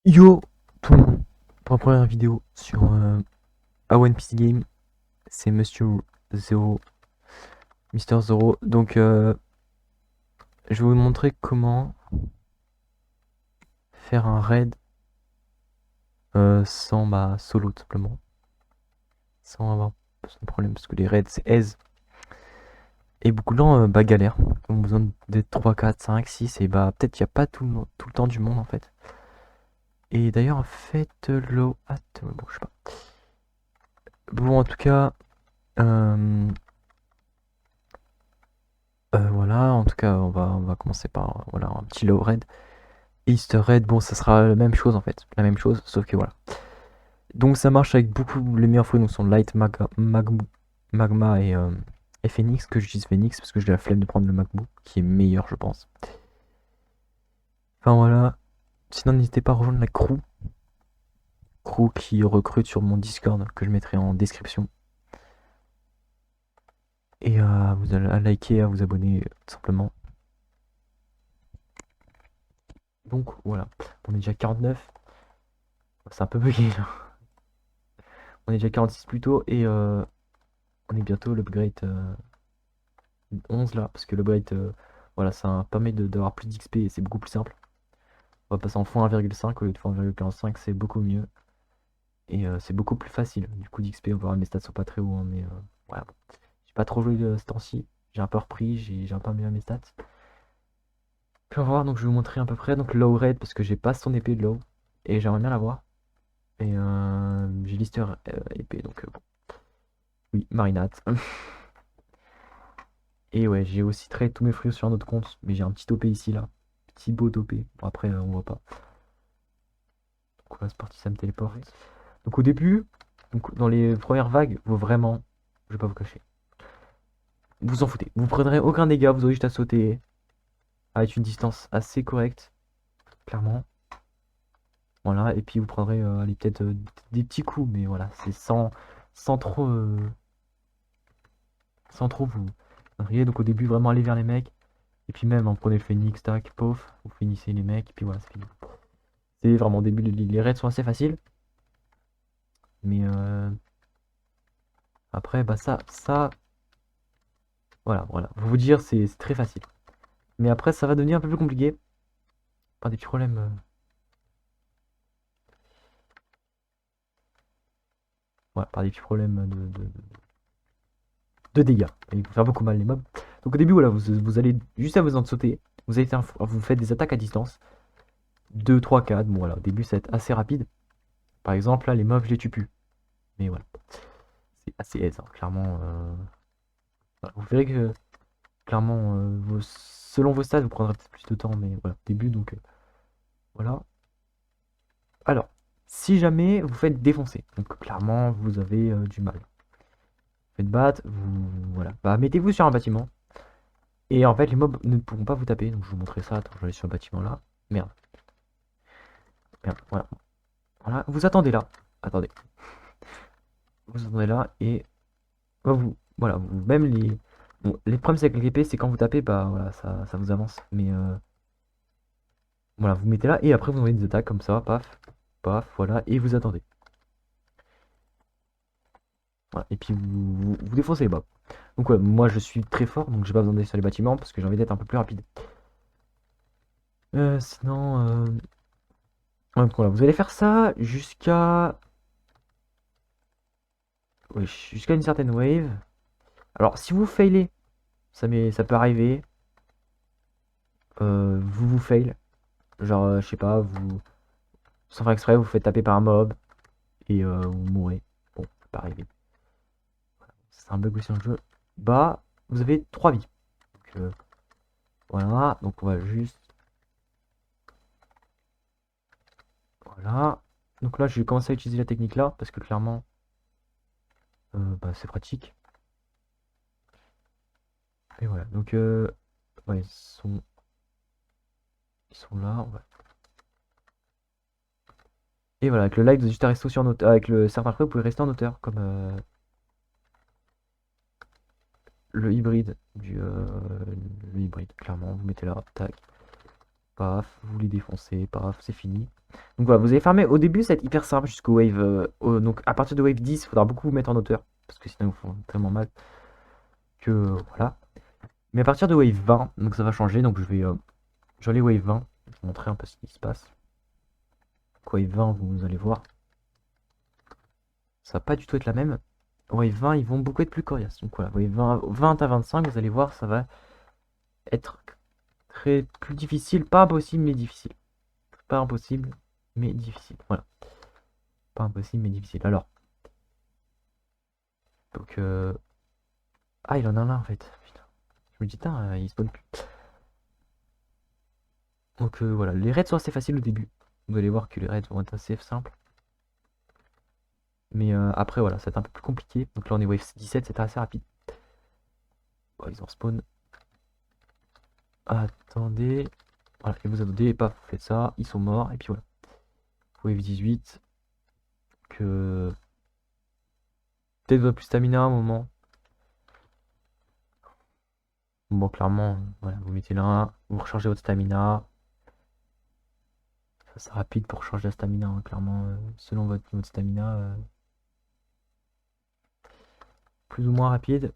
Yo tout le monde, pour la première vidéo sur A1PC Game, c'est Monsieur Zero, Mister Zero. Donc je vais vous montrer comment faire un raid sans solo tout simplement, sans avoir de problème parce que les raids c'est aise. Et beaucoup de gens galèrent, ont besoin d'être 3, 4, 5, 6 et peut-être il n'y a pas tout le temps du monde en fait. Et d'ailleurs faites-le bon je sais pas. Bon en tout cas euh, voilà, en tout cas on va commencer par voilà un petit low raid. Easter Red, bon, ça sera la même chose en fait, la même chose, sauf que voilà. Donc ça marche avec beaucoup, les meilleurs fruits donc sont Light, Magma et Phoenix, que j'utilise Phoenix parce que j'ai la flemme de prendre le MacBook, qui est meilleur je pense. Enfin voilà, sinon n'hésitez pas à rejoindre la crew qui recrute sur mon Discord, que je mettrai en description. Et vous allez à liker, à vous abonner, tout simplement. Donc voilà, on est déjà 49, c'est un peu bugué là. On est déjà 46 plutôt, et on est bientôt l'upgrade 11 là, parce que l'upgrade, voilà, ça permet d'avoir plus d'XP et c'est beaucoup plus simple. On va passer en x1,5 au lieu de x1,45, c'est beaucoup mieux. Et c'est beaucoup plus facile. Du coup, d'XP, on va voir, mes stats sont pas très hauts, hein, mais voilà. Bon. J'ai pas trop joué ce temps-ci, j'ai un peu repris, j'ai un peu amélioré mes stats. Puis on va voir, donc je vais vous montrer à peu près. Donc low raid, parce que j'ai pas son épée de low, et j'aimerais bien l'avoir. Et j'ai Lister épée, donc bon. Oui, Marinate. Et ouais, j'ai aussi trade tous mes fruits sur un autre compte, mais j'ai un petit OP ici là. Petit beau OP. Bon, après, on voit pas. Donc voilà, c'est parti, ça me téléporte. Donc au début, donc dans les premières vagues, vous vraiment, je vais pas vous cacher, vous en foutez. Vous prendrez aucun dégât, vous aurez juste à sauter avec une distance assez correcte, clairement. Voilà, et puis vous prendrez allez, peut-être des petits coups, mais voilà, c'est sans trop, sans trop vous. Donc au début, vraiment aller vers les mecs. Et puis même, hein, prenez le phoenix, tac, pof, vous finissez les mecs, et puis voilà, c'est fini. C'est vraiment au début, les raids sont assez faciles. Mais après, voilà. Pour vous dire, c'est très facile. Mais après, ça va devenir un peu plus compliqué. Par des petits problèmes. Voilà, par des petits problèmes de dégâts. Et il faut faire beaucoup mal les mobs. Donc au début, voilà, vous allez juste à besoin de sauter. Vous faites des attaques à distance. 2, 3, 4. Bon voilà, au début, ça va être assez rapide. Par exemple, là, les mobs, je les tue plus. Mais voilà. C'est assez aise, hein, clairement. Voilà, vous verrez que, clairement, selon vos stats, vous prendrez peut-être plus de temps. Mais voilà, au début, donc voilà. Alors, si jamais vous faites défoncer, donc clairement, vous avez du mal. Vous faites battre, voilà. Mettez-vous sur un bâtiment. Et en fait, les mobs ne pourront pas vous taper. Donc, je vous montrer ça. Attends, je vais aller sur le bâtiment là. Merde. Merde, voilà. Voilà. Vous attendez là. Attendez. Vous attendez là et voilà. Même les. Bon, les problèmes avec l'épée, c'est quand vous tapez, voilà, ça vous avance. Mais voilà, vous mettez là et après vous envoyez des attaques comme ça, paf, paf, voilà, et vous attendez. Voilà, et puis vous défoncez les mobs. Donc ouais, moi je suis très fort, donc j'ai pas besoin d'aller sur les bâtiments parce que j'ai envie d'être un peu plus rapide. Sinon, donc voilà, vous allez faire ça jusqu'à ouais, jusqu'à une certaine wave. Alors si vous failez, ça peut arriver. Vous fail, genre je sais pas, vous sans faire exprès, vous faites taper par un mob et vous mourrez. Bon, ça peut arriver. C'est un bug aussi dans le jeu. Vous avez 3 vies. Donc, voilà, donc on va juste. Voilà. Donc là, je vais commencer à utiliser la technique là, parce que clairement, c'est pratique. Et voilà, donc ouais, ils sont là. Et voilà, avec le light, vous avez juste à rester aussi en hauteur. Avec le certain fruit, vous pouvez rester en hauteur, comme le hybride le hybride. Clairement, vous mettez là, tac. Paf, vous les défoncez, paf, c'est fini. Donc voilà, vous avez farmé. Au début, ça va être hyper simple jusqu'au wave. Donc à partir de wave 10, il faudra beaucoup vous mettre en hauteur. Parce que sinon, vous font tellement mal que voilà. Mais à partir de wave 20, donc ça va changer. Donc je vais aller wave 20. Je vais vous montrer un peu ce qui se passe. Donc, wave 20, vous allez voir. Ça va pas du tout être la même. Wave 20, ils vont beaucoup être plus coriaces. Donc voilà, wave 20 à 25, vous allez voir, ça va être très plus difficile. Pas impossible, mais difficile. Pas impossible, mais difficile. Voilà. Pas impossible, mais difficile. Alors. Donc, ah, il en a là en fait. Putain. Je me dis, putain, il spawn plus. Donc, voilà. Les raids sont assez faciles au début. Vous allez voir que les raids vont être assez simples. Mais après, voilà, ça va être un peu plus compliqué. Donc là, on est wave 17, c'était assez rapide. Oh, ils ont spawn. Attendez. Voilà, et vous attendez, et paf, vous faites ça. Ils sont morts, et puis voilà. Wave 18. Que. Peut-être votre plus stamina à un moment. Bon, clairement, voilà, vous mettez là, vous rechargez votre stamina. Ça, c'est rapide pour changer la stamina, hein, clairement, selon votre niveau de stamina. Plus ou moins rapide.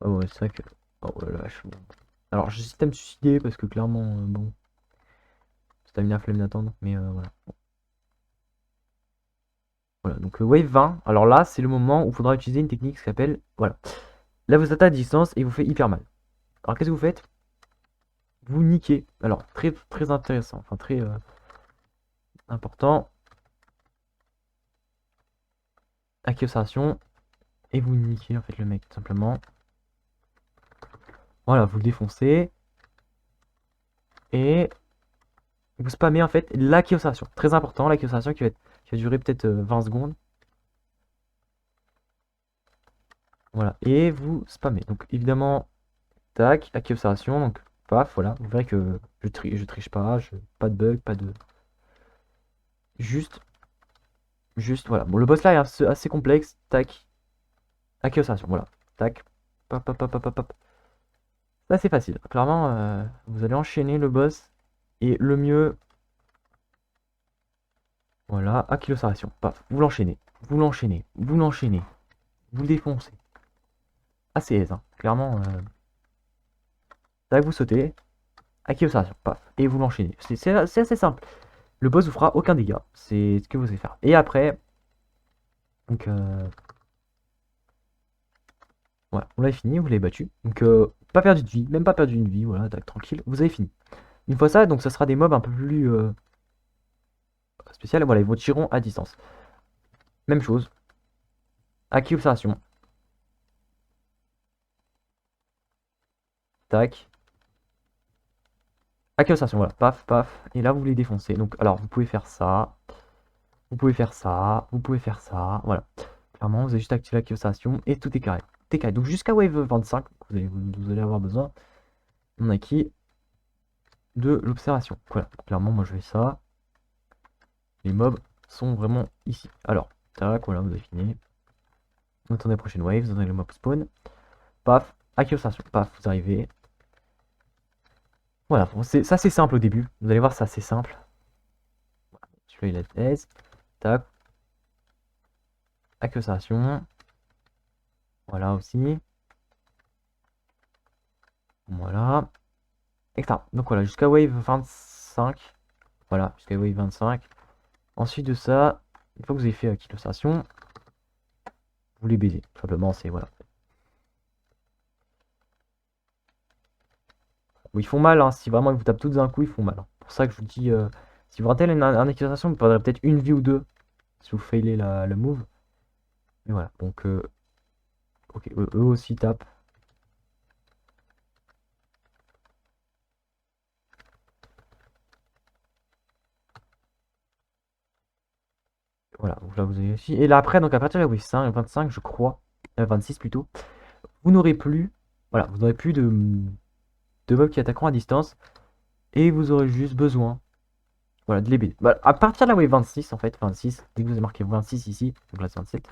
Ah ouais, c'est vrai que. Oh la vache. Bon. Alors, j'hésite à me suicider parce que clairement, bon, stamina, flemme d'attendre, mais voilà. Voilà, donc wave 20. Alors là, c'est le moment où il faudra utiliser une technique qui s'appelle. Voilà. Là, vous êtes à distance et vous fait hyper mal. Alors, qu'est-ce que vous faites? Vous niquez. Alors, très très intéressant, enfin très important. Accusation. Et vous niquez en fait le mec, tout simplement. Voilà, vous le défoncez. Et vous spammez en fait l'accusation. Très important, l'accusation qui va durer peut-être 20 secondes. Voilà, et vous spammez. Donc évidemment, tac, accusation. Donc paf, voilà. Vous verrez que je triche pas, pas de bug, pas de. Juste, voilà. Bon, le boss là est assez complexe. Tac, accusation, voilà. Tac, pop, pop, pop, pop, pop. Ça c'est facile. Clairement, vous allez enchaîner le boss. Et le mieux, voilà, accusation. Paf, vous l'enchaînez, vous l'enchaînez, vous l'enchaînez, vous le défoncez. Assez aise, hein. Clairement, tac, vous sautez, accusation, paf, et vous l'enchaînez. C'est assez simple. Le boss vous fera aucun dégât. C'est ce que vous allez faire. Et après, donc, voilà, on l'a fini, vous l'avez battu. Donc, pas perdu de vie, même pas perdu une vie, voilà, tac, tranquille, vous avez fini. Une fois ça, donc ça sera des mobs un peu plus spécial. Voilà, ils vous tireront à distance. Même chose. Acquis observation. Tac. Acquis observation, voilà. Paf, paf. Et là, vous les défoncez. Donc, alors, vous pouvez faire ça. Vous pouvez faire ça. Vous pouvez faire ça. Voilà. Clairement, vous avez juste activé l'acquis observation et tout est carré. Tout est carré. Donc, jusqu'à Wave 25, vous allez avoir besoin. On acquis de l'observation. Voilà. Clairement, moi, je fais ça. Les mobs sont vraiment ici. Alors, tac, voilà, vous avez fini. Vous attendez la prochaine wave, vous attendez le mob spawn. Paf, accusation. Paf, vous arrivez. Voilà, bon, ça c'est simple au début. Vous allez voir, ça c'est simple. Celui-là, il a test. Tac. Accusation. Voilà aussi. Voilà. Extra. Donc voilà, jusqu'à wave 25. Voilà, jusqu'à wave 25. Ensuite de ça, une fois que vous avez fait accusation, vous les baisez. Tout simplement, c'est voilà. Bon, ils font mal, hein. Si vraiment ils vous tapent tous d'un coup, ils font mal, hein. Pour ça que je vous dis, si vous ratez une accusation, vous perdrez peut-être une vie ou deux si vous failez le move. Mais voilà, donc ok, eux aussi tapent. Voilà, donc là vous avez aussi. Et là après, donc à partir de la wave 5, 25, je crois, 26 plutôt, vous n'aurez plus, voilà, vous n'aurez plus de mobs qui attaqueront à distance. Et vous aurez juste besoin Voilà, de les BD. Bah, à partir de la wave 26, en fait, 26, dès que vous avez marqué 26 ici, donc là c'est 27,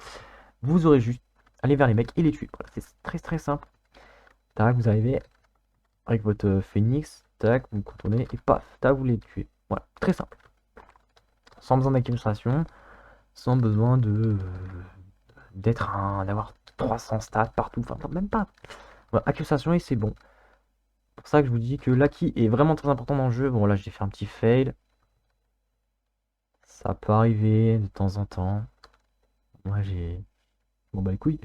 vous aurez juste aller vers les mecs et les tuer. Voilà, c'est très très simple. Tac, vous arrivez avec votre phoenix, tac, vous contournez et paf, tac, vous les tuez. Voilà, très simple. Sans besoin d'accumulation, sans besoin de d'avoir 300 stats partout, enfin même pas. Voilà, accumulation et c'est bon. C'est pour ça que je vous dis que l'Aki est vraiment très important dans le jeu. Bon là j'ai fait un petit fail. Ça peut arriver de temps en temps. Moi j'ai... Bon bah les couilles.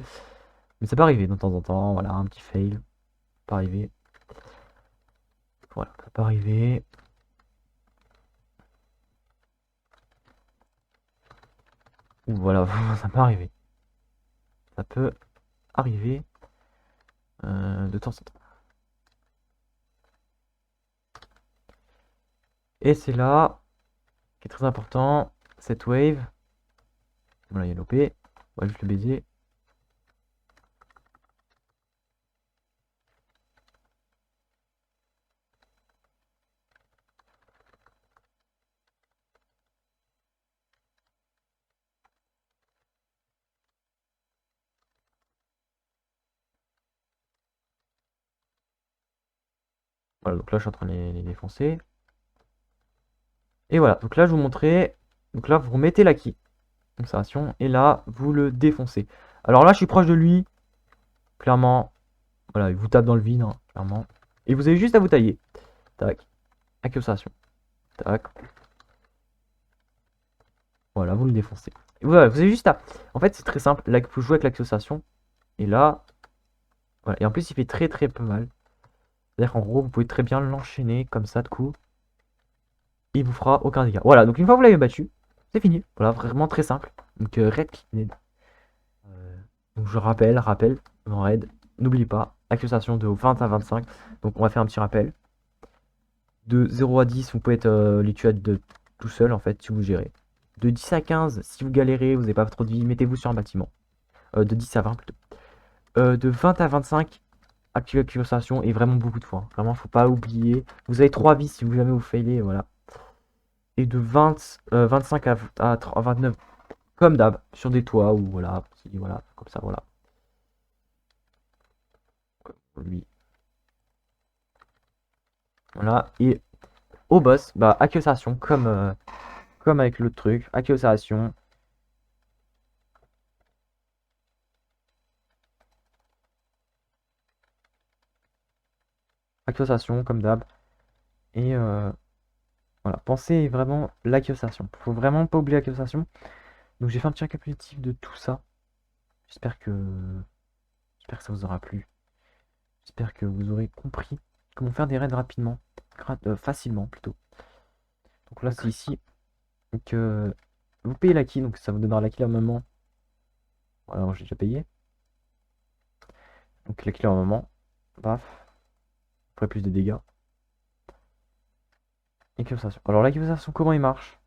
Mais ça peut arriver de temps en temps, voilà, un petit fail. Ça peut arriver. Voilà, ça peut arriver. Ou voilà, ça peut arriver. Ça peut arriver de temps en temps. Et c'est là qui est très important, cette wave. Voilà, il y a l'OP. On va juste le baiser. Voilà, donc là je suis en train de les défoncer. Et voilà, donc là je vous montrais. Donc là vous remettez l'acquis. Observation. Et là vous le défoncez. Alors là je suis proche de lui. Clairement. Voilà, il vous tape dans le vide, hein, clairement. Et vous avez juste à vous tailler. Tac. Accusation. Tac. Voilà, vous le défoncez. Et voilà, vous avez juste à... En fait, c'est très simple. Là, vous jouez avec l'accusation. Et là... Voilà. Et en plus, il fait très très peu mal. C'est-à-dire qu'en gros, vous pouvez très bien l'enchaîner comme ça de coup. Il vous fera aucun dégât. Voilà, donc une fois que vous l'avez battu, c'est fini. Voilà, vraiment très simple. Donc, Red Kidney. Donc, je rappelle, dans Red, n'oubliez pas, accusation de 20 à 25. Donc, on va faire un petit rappel. De 0 à 10, vous pouvez être les tuer tout seul en fait, si vous gérez. De 10 à 15, si vous galérez, vous n'avez pas trop de vie, mettez-vous sur un bâtiment. De 10 à 20 plutôt. De 20 à 25, activez l'accumulation et vraiment beaucoup de fois. Vraiment, faut pas oublier. Vous avez 3 vies si vous jamais vous failez, voilà. Et de 25 à 29, comme d'hab, sur des toits ou voilà, voilà, comme ça, voilà. Lui. Voilà, et au boss, bah, accusation, comme avec l'autre truc, accusation. Accusation, comme d'hab. Et voilà, pensez vraiment l'accusation. Faut vraiment pas oublier l'accusation. Donc j'ai fait un petit récapitulatif de tout ça. J'espère que ça vous aura plu. J'espère que vous aurez compris comment faire des raids rapidement, facilement plutôt. Donc là c'est ici que vous payez l'acquis, donc ça vous donnera l'acquis à un moment. Voilà, j'ai déjà payé. Donc l'acquis à un moment, paf, après plus de dégâts. Accusation. Alors l'accusation, comment il marche?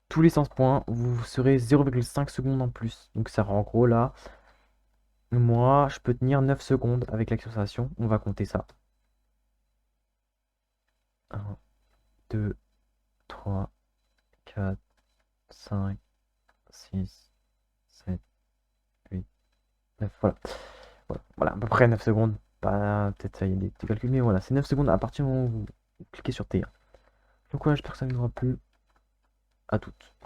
Tous les 100 points, vous serez 0,5 secondes en plus. Donc ça rend en gros là. Moi, je peux tenir 9 secondes avec l'accélération. On va compter ça. 1, 2, 3, 4, 5, 6, 7, 8, 9. Voilà. Voilà, à peu près 9 secondes. Pas peut-être ça, il y a des petits calculs, mais voilà, c'est 9 secondes à partir du moment où vous cliquez sur T1. Donc voilà, j'espère que ça vous aura plu. À toutes.